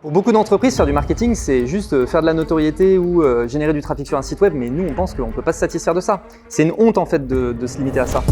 Pour beaucoup d'entreprises, faire du marketing, c'est juste faire de la notoriété ou générer du trafic sur un site web, mais nous, on pense qu'on ne peut pas se satisfaire de ça. C'est une honte en fait de se limiter à ça.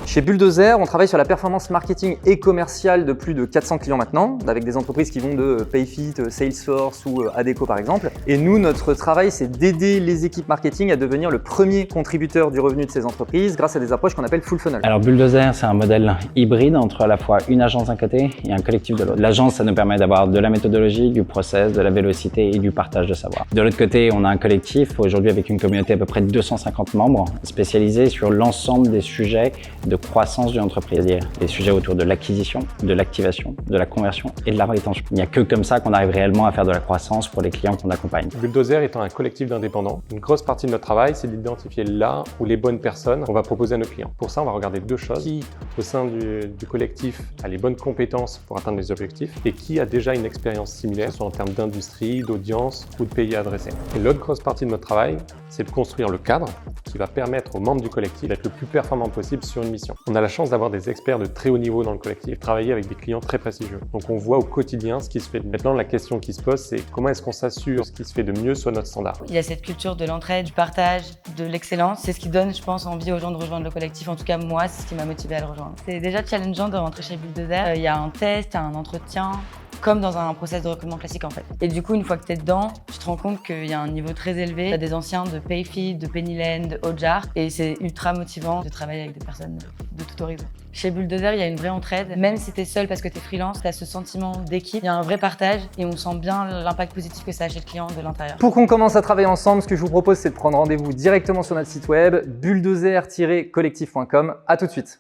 Chez Bulldozer, on travaille sur la performance marketing et commerciale de plus de 400 clients maintenant, avec des entreprises qui vont de Payfit, Salesforce ou Adecco par exemple. Et nous, notre travail, c'est d'aider les équipes marketing à devenir le premier contributeur du revenu de ces entreprises grâce à des approches qu'on appelle full funnel. Alors Bulldozer, c'est un modèle hybride entre à la fois une agence d'un côté et un collectif de l'autre. L'agence, ça nous permet d'avoir de la méthodologie, du process, de la vélocité et du partage de savoir. De l'autre côté, on a un collectif, aujourd'hui avec une communauté à peu près de 250 membres, spécialisés sur l'ensemble des sujets de croissance d'une entreprise, c'est-à-dire des sujets autour de l'acquisition, de l'activation, de la conversion et de la rétention. Il n'y a que comme ça qu'on arrive réellement à faire de la croissance pour les clients qu'on accompagne. Bulldozer étant un collectif d'indépendants, une grosse partie de notre travail, c'est d'identifier là où les bonnes personnes qu'on va proposer à nos clients. Pour ça, on va regarder deux choses. Qui, au sein du collectif, a les bonnes compétences pour atteindre les objectifs et qui a déjà une expérience similaire, soit en termes d'industrie, d'audience ou de pays à adresser. Et l'autre grosse partie de notre travail, c'est de construire le cadre qui va permettre aux membres du collectif d'être le plus performant possible sur une mission. On a la chance d'avoir des experts de très haut niveau dans le collectif, travailler avec des clients très prestigieux. Donc on voit au quotidien ce qui se fait. Maintenant, la question qui se pose, c'est comment est-ce qu'on s'assure que ce qui se fait de mieux soit notre standard. Il y a cette culture de l'entraide, du partage, de l'excellence. C'est ce qui donne, je pense, envie aux gens de rejoindre le collectif. En tout cas, moi, c'est ce qui m'a motivé à le rejoindre. C'est déjà challengeant de rentrer chez Bulldozer. Il y a un test, il y a un entretien, comme dans un process de recrutement classique en fait. Et du coup, une fois que tu es dedans, tu te rends compte qu'il y a un niveau très élevé. Tu as des anciens de Payfit, de Pennyland, de Hotjar, et c'est ultra motivant de travailler avec des personnes de tout horizon. Chez Bulldozer, il y a une vraie entraide. Même si tu es seul parce que tu es freelance, tu as ce sentiment d'équipe. Il y a un vrai partage et on sent bien l'impact positif que ça a chez le client de l'intérieur. Pour qu'on commence à travailler ensemble, ce que je vous propose, c'est de prendre rendez-vous directement sur notre site web bulldozer-collectif.com. À tout de suite.